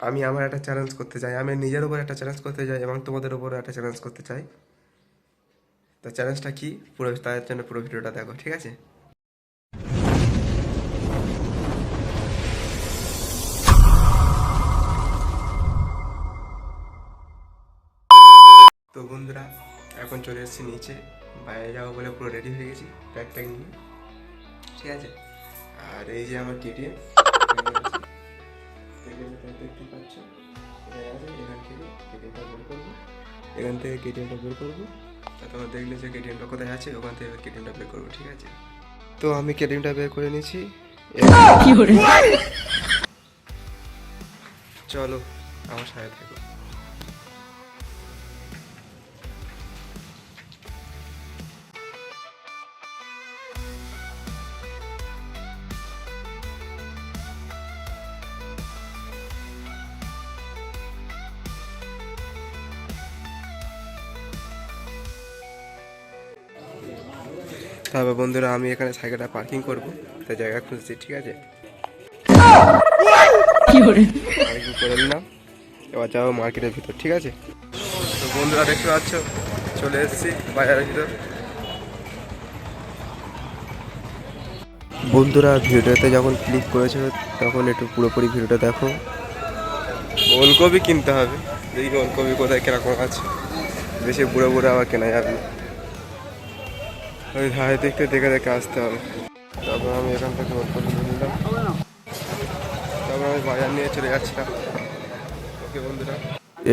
আমি আমার একটা চ্যালেঞ্জ করতে চাই, আমি নিজের উপর একটা চ্যালেঞ্জ করতে চাই এবং তোমাদের উপরও একটা চ্যালেঞ্জ করতে চাই। তো চ্যালেঞ্জটা কি, পুরো তার জন্য পুরো ভিডিওটা দেখো, ঠিক আছে? তো বন্ধুরা, এখন চলে এসেছি নিচে, বাইরে যাবো বলে পুরো রেডি হয়ে গেছি ব্যাগ ট্যাগ নিয়ে, ঠিক আছে? আর এই যে আমার কেটিএম, দেখতে পাচ্ছ, এখান থেকে কেটিএমটা বের করবো। তোমরা দেখলে যে কেটিএমটা কোথায় আছে, ওখান থেকে কেটিএমটা বের করবো, ঠিক আছে? তো আমি কেটিএমটা বের করে নিয়েছি। চলো আমার সাথে থাকো। তারপর বন্ধুরা আমি এখানে সাইকেলটা পার্কিং করবো, তাই জায়গা খুঁজছি, ঠিক আছে? পার্কিং করে নিলাম, এবার যাবো মার্কেটের ভিতর, ঠিক আছে? তো বন্ধুরা দেখতে পাচ্ছ, চলে এসেছি বাজারের ভিতর। বন্ধুরা ভিডিওতে যখন ক্লিক করেছো তখন একটু পুরোপুরি ভিডিওটা দেখো। ওলকপি কিনতে হবে, দেখি ওলকপি কোথায় কিরকম আছে, বেশি বুড়ো বুড়ো আবার কেনা যাবে না, ওই ধারে দেখতে দেখে দেখে আসতে হবে। তারপর আমি এখান থেকে ওলকপি নিয়ে নিলাম, তারপর আমি বাজার নিয়ে চলে যাচ্ছিলাম। ওকে বন্ধুরা,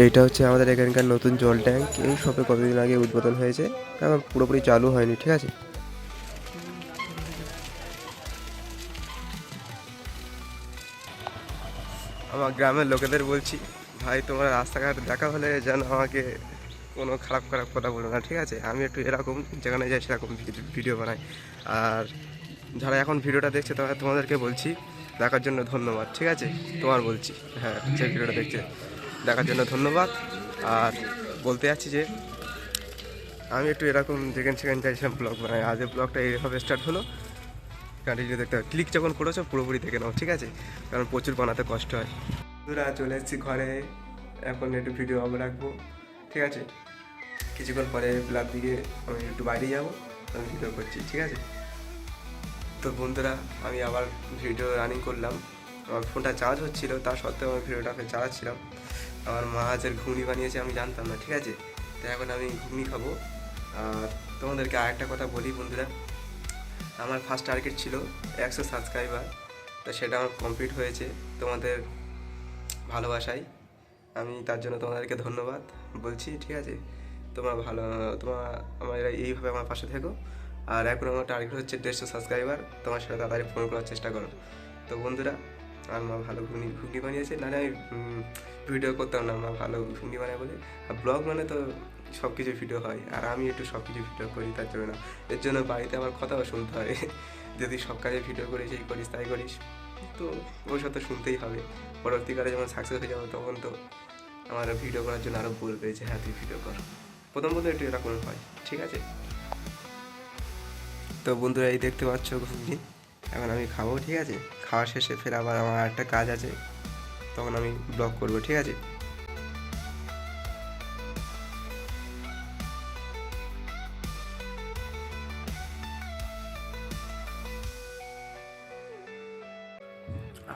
এইটা হচ্ছে আমাদের এখানকার নতুন জল ট্যাঙ্ক, এই সবে কতদিন আগে উদ্বোধন হয়েছে, কারণ পুরোপুরি চালু হয়নি, ঠিক আছে? আমার গ্রামের লোকেদের বলছি, ভাই তোমরা রাস্তাঘাট দেখা হলে যেন আমাকে কোনো খারাপ খারাপ কথা বলো না, ঠিক আছে? আমি একটু এরকম যেখানে যাই সেরকম ভিডিও বানাই। আর যারা এখন ভিডিওটা দেখছে তোমাদেরকে বলছি দেখার জন্য ধন্যবাদ, ঠিক আছে? তোমার বলছি, হ্যাঁ, যে ভিডিওটা দেখছে দেখার জন্য ধন্যবাদ। আর বলতে যাচ্ছি যে আমি একটু এরকম যেখানে সেখানে যাই সেরকম ব্লগ বানাই। আজ ব্লগটা এইভাবে স্টার্ট হলো, কন্টিনিউ দেখতে হবে। ক্লিক যখন করেছো পুরোপুরি দেখে নাও, ঠিক আছে? কারণ প্রচুর বানাতে কষ্ট হয়। বন্ধুরা চলে এসেছি ঘরে, এখন একটু ভিডিও অফ রাখবো, ঠিক আছে? কিছুক্ষণ পরে ক্লাব দিকে আমি একটু বাইরে যাবো, আমি ভিডিও করছি, ঠিক আছে? তো বন্ধুরা আমি আবার ভিডিও রানিং করলাম, আমার ফোনটা চার্জ হচ্ছিল, তা সত্ত্বেও আমি ভিডিওটাকে চালাচ্ছিলাম। আমার মা আজের ঘুগনি বানিয়েছে, আমি জানতাম না, ঠিক আছে? তো এখন আমি ঘুগনি খাবো। আর তোমাদেরকে আরেকটা কথা বলি বন্ধুরা, আমার ফার্স্ট টার্গেট ছিল 100 সাবস্ক্রাইবার, তো সেটা আমার কমপ্লিট হয়েছে তোমাদের ভালোবাসায়। আমি তার জন্য তোমাদেরকে ধন্যবাদ বলছি, ঠিক আছে? তোমরা আমার এইভাবে আমার পাশে থেকো। আর এখন আমার টার্গেট হচ্ছে 150 সাবস্ক্রাইবার, তোমার সাথে তাড়াতাড়ি ফোন করার চেষ্টা করো। তো বন্ধুরা, আমার মা ভালো ঘুগনি বানিয়েছে, নাহলে আমি ভিডিও করতাম না, মা ভালো ঘুগনি বানায় বলে। আর ব্লগ মানে তো সব কিছু ভিডিও হয়, আর আমি একটু সব কিছু ভিডিও করি, তার জন্য না, এর জন্য বাড়িতে আমার কথাও শুনতে হয়। যদি সব কাজে ভিডিও করিস, এই করিস তাই করিস, তো ওই সব তো শুনতেই হবে। পরবর্তীকালে যখন সাকসেস হয়ে যাবো তখন তো আমার ভিডিও করার জন্য আরও বলবে যে হ্যাঁ তুই ভিডিও কর। প্রথম একটু এরকম হয়, ঠিক আছে? তো বন্ধুরা এই দেখতে পাচ্ছ ঘুগনি, এখন আমি খাবো, ঠিক আছে? খাওয়া শেষে ফের আবার আমার একটা কাজ আছে, তখন আমি ব্লগ করবো, ঠিক আছে?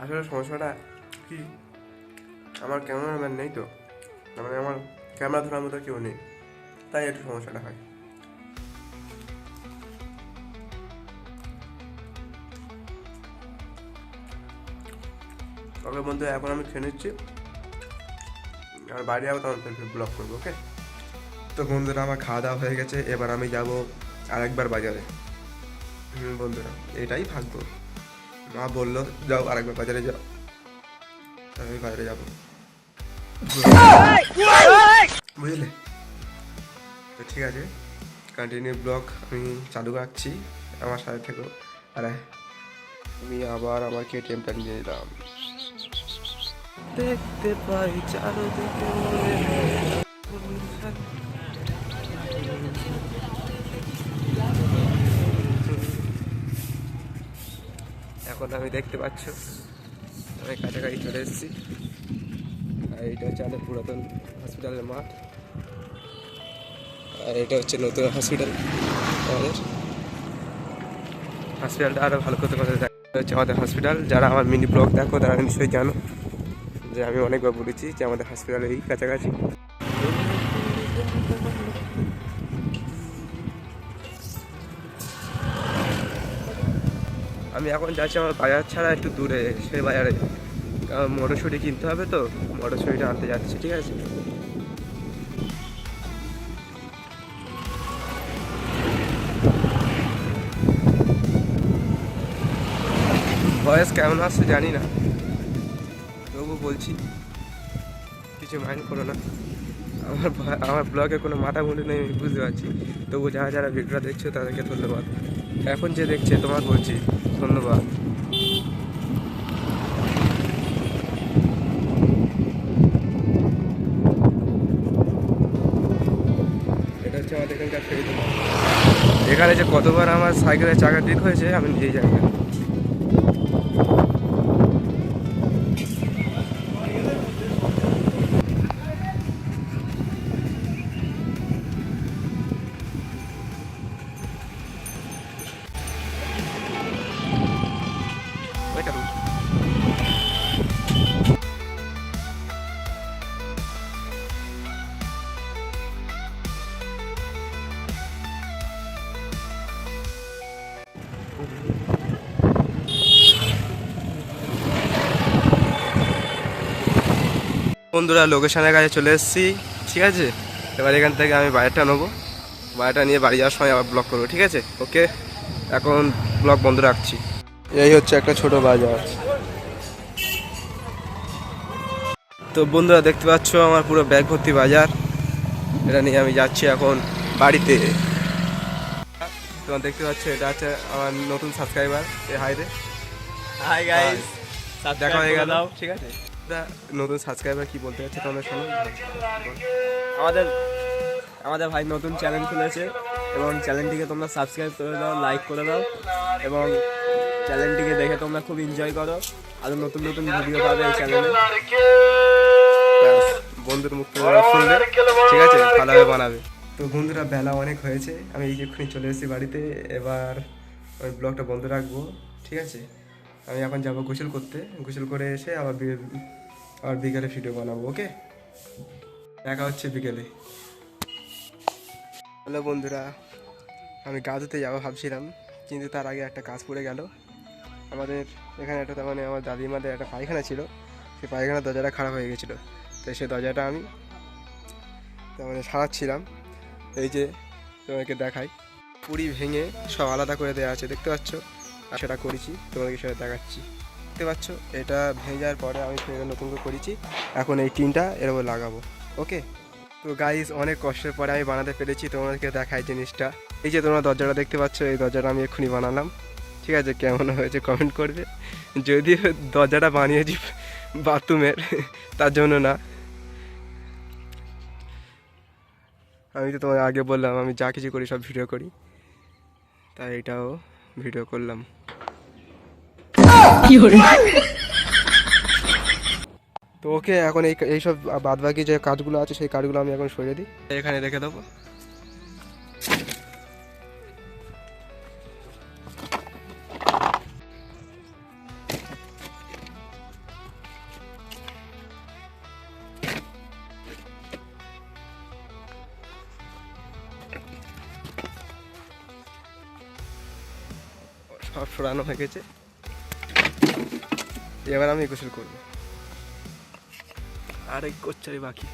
আসলে সমস্যাটা কি, আমার ক্যামেরাম্যান নেই, তো মানে আমার ক্যামেরা ধরার মতো কেউ নেই, তাই একটু সমস্যাটা হয়। ওকে বন্ধু, এখন আমি খেয়ে নিচ্ছি, আর বাইরে যাবো তখন ব্লগ করবো, ওকে? তো বন্ধুরা আমার খাওয়া দাওয়া হয়ে গেছে, এবার আমি যাব আরেকবার বাজারে। বন্ধুরা এটাই ভাগ্য, মা বললো যাও আরেকবার বাজারে যাও, আমি বাজারে যাবো, বুঝলে? তো ঠিক আছে, কন্টিনিউ ব্লগ আমি চালু রাখছি, আমার সাথে থেকো। আর আমি আবার আমার কেটিএমটা নিয়ে নিলাম, দেখতে পাই চারদিকে এখন আমি দেখতে পাচ্ছ আমি কাছাকাছি চলে এসেছি, আর এটা হচ্ছে আমাদের পুরাতন হসপিটালের মাঠ, আর এটা হচ্ছে নতুন হসপিটাল। আমাদের হসপিটালটা আরও ভালো করতে পারে। হচ্ছে আমাদের হসপিটাল। যারা আমার মিনি ব্লগ দেখো তারা নিশ্চয়ই জানো যে আমি অনেকবার বলেছি যে আমাদের হসপিটাল এই কাছাকাছি। আমি এখন যাচ্ছি আমার বাজার ছাড়া একটু দূরে, সেই বাজারে, কারণ মটরশুঁটি কিনতে হবে, তো মটরশুঁটিটা আনতে যাচ্ছি, ঠিক আছে। ভয়েস কেমন আসছে জানি না, তবু বলছি, কিছু মাইন্ড করো না। আমার ব্লগে কোনো মাথা মুন্ডু নেই আমি বুঝতে পারছি, তবু যারা যারা ভিডিওটা দেখছো তাদেরকে ধন্যবাদ। এখন যে দেখছে তোমার বলছি ধন্যবাদ। এটা হচ্ছে আমাদের এখানকার ফেরি। এখানে যে কতবার আমার সাইকেলের চাকা ঠিক হয়েছে আমি নিজেই জানি না। বন্ধুরা লোকেশনের কাছে চলে এসেছি, ঠিক আছে। এবার এখান থেকে আমি বাজারটা নেবো, বাজারটা নিয়ে বাড়ি যাওয়ার সময় আবার ব্লগ করবো, ঠিক আছে। ওকে, এখন ব্লগ বন্ধ রাখছি। এই হচ্ছে একটা ছোট বাজার। তো বন্ধুরা দেখতে পাচ্ছ আমার পুরো ব্যাগ ভর্তি বাজার, এটা নিয়ে আমি যাচ্ছি এখন বাড়িতে। তোমার দেখতে পাচ্ছ এটা হচ্ছে আমার নতুন সাবস্ক্রাইবার, এ হাই রে, হাই গাইস, দেখা হয়ে গেল, ঠিক আছে। নতুন সাবস্ক্রাইবার কি বলতে যাচ্ছে তোমরা শোনো। আমাদের ভাই নতুন চ্যানেল খুলেছে এবং চ্যানেলটিকে তোমরা সাবস্ক্রাইব করে দাও, লাইক করে দাও এবং চ্যানেলটিকে দেখে তোমরা খুব এনজয় করো। আরও নতুন নতুন ভিডিও পাবে এই চ্যানেলে। বন্ধুর মুখ থেকে শুনলে, ঠিক আছে, ভালোভাবে বানাবে। তো বন্ধুরা বেলা অনেক হয়েছে, আমি এই এক্ষুনি চলে এসেছি বাড়িতে। এবার আমি ব্লগটা বন্ধ রাখবো, ঠিক আছে। আমি এখন যাবো গোসল করতে, গোসল করে এসে আবার বিকেলে ভিডিও বানাবো। ওকে, দেখা হচ্ছে বিকেলে। হ্যালো বন্ধুরা, আমি গা ধুতে যাবো ভাবছিলাম, কিন্তু তার আগে একটা কাজ পড়ে গেল। আমাদের এখানে একটা, তার মানে আমার দাদিমাদের একটা পায়খানা ছিল, সেই পায়খানার দরজাটা খারাপ হয়ে গেছিলো। তো সেই দরজাটা আমি তার মানে সারাচ্ছিলাম। এই যে তোমাকে দেখাই, পুরি ভেঙে সব আলাদা করে দেওয়া আছে, দেখতে পাচ্ছ। আর সেটা করেছি, তোমাকে সেটা দেখাচ্ছি। দেখতে পাচ্ছ, এটা ভেঙে যাওয়ার পরে আমি ফের নতুন করে করেছি। এখন এই টিনটা এর উপর লাগাবো। ওকে, তো গাইস অনেক কষ্টের পরে আমি বানাতে পেরেছি, তোমাদেরকে দেখাই জিনিসটা। এই যে তোমরা দরজাটা দেখতে পাচ্ছ, এই দরজাটা আমি এক্ষুনি বানালাম, ঠিক আছে। কেমন হয়েছে কমেন্ট করবে। যদিও দরজাটা বানিয়েছি বাথরুমের, তার জন্য না। আমি তো তোমার আগে বললাম আমি যা কিছু করি সব ভিডিও করি, তাই এটাও ভিডিও করলাম। তো ওকে, এখন এইসব বাদবাকি যে কাজগুলো আছে সেই কাজগুলো আমি এখন সরিয়ে দিই, এখানে রেখে দেবো। সব সরানো হয়ে গেছে, এবার আমি গোসল করবো। আর এই কোচ্চারি বাকি,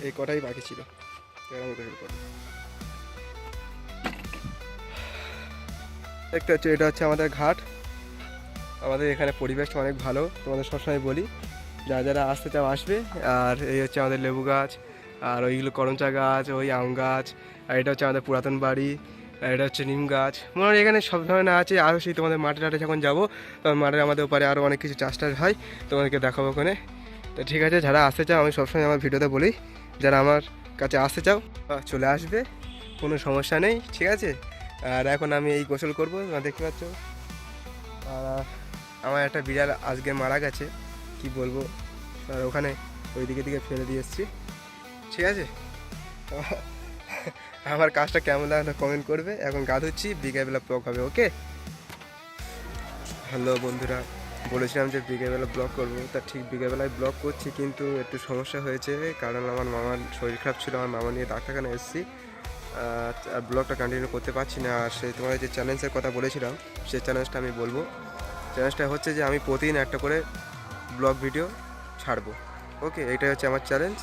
এই কটাই বাকি ছিল, এবার আমি গোসল করবো। দেখতে হচ্ছে এটা হচ্ছে আমাদের ঘাট। আমাদের এখানে পরিবেশটা অনেক ভালো, তোমাদের সবসময় বলি যারা যারা আসতে চাও আসবে। আর এই হচ্ছে আমাদের লেবু গাছ, আর ওইগুলো করমচা গাছ, ওই আম গাছ, আর এটা হচ্ছে আমাদের পুরাতন বাড়ি, আর এটা হচ্ছে নিম গাছ। মনে হয় এখানে সব ধরনের আছে। আরও সেই তোমাদের মাঠে টাটে যখন যাবো, তখন মাঠে আমাদের ওপারে আরও অনেক কিছু চাষ টাস হয়, তোমাদেরকে দেখাবো ওখানে। তো ঠিক আছে, যারা আসতে চাও আমি সবসময় আমার ভিডিওতে বলি, যারা আমার কাছে আসতে চাও চলে আসবে, কোনো সমস্যা নেই, ঠিক আছে। আর এখন আমি এই গোসল করবো, দেখতে পাচ্ছ। আর আমার একটা বিড়াল আজকে মারা গেছে, কি বলবো, আর ওখানে ওই দিকে ফেলে দিয়ে এসেছি, ঠিক আছে। তো আমার কাজটা কেমন লাগলো কমেন্ট করবে। এখন গা ধুচ্ছি, বিকেলবেলা ব্লগ হবে, ওকে। হ্যালো বন্ধুরা, বলেছিলাম যে বিকেলবেলা ব্লগ করব, তা ঠিক বিকেলবেলায় ব্লগ করছি, কিন্তু একটু সমস্যা হয়েছে, কারণ আমার মামার শরীর খারাপ ছিল, আমার মামা নিয়ে ডাক্তারখানা এসেছি, আর ব্লগটা কন্টিনিউ করতে পারছি না। আর সেই তোমাদের যে চ্যালেঞ্জের কথা বলেছিলাম, সেই চ্যালেঞ্জটা আমি বলবো। চ্যালেঞ্জটা হচ্ছে যে আমি প্রতিদিন একটা করে ব্লগ ভিডিও ছাড়বো, ওকে। এইটাই হচ্ছে আমার চ্যালেঞ্জ।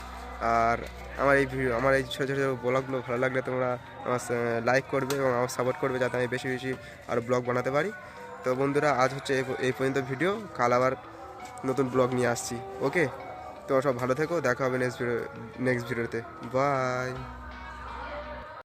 আর আমার এই ছোটো ছোটো ব্লগগুলো ভালো লাগলে তোমরা আমার লাইক করবে এবং আমার সাপোর্ট করবে, যাতে আমি বেশি বেশি আরও ব্লগ বানাতে পারি। তো বন্ধুরা, আজ হচ্ছে এই পর্যন্ত ভিডিও, কাল আবার নতুন ব্লগ নিয়ে আসছি, ওকে। তো সব ভালো থেকো, দেখা হবে নেক্সট ভিডিওতে, বাই।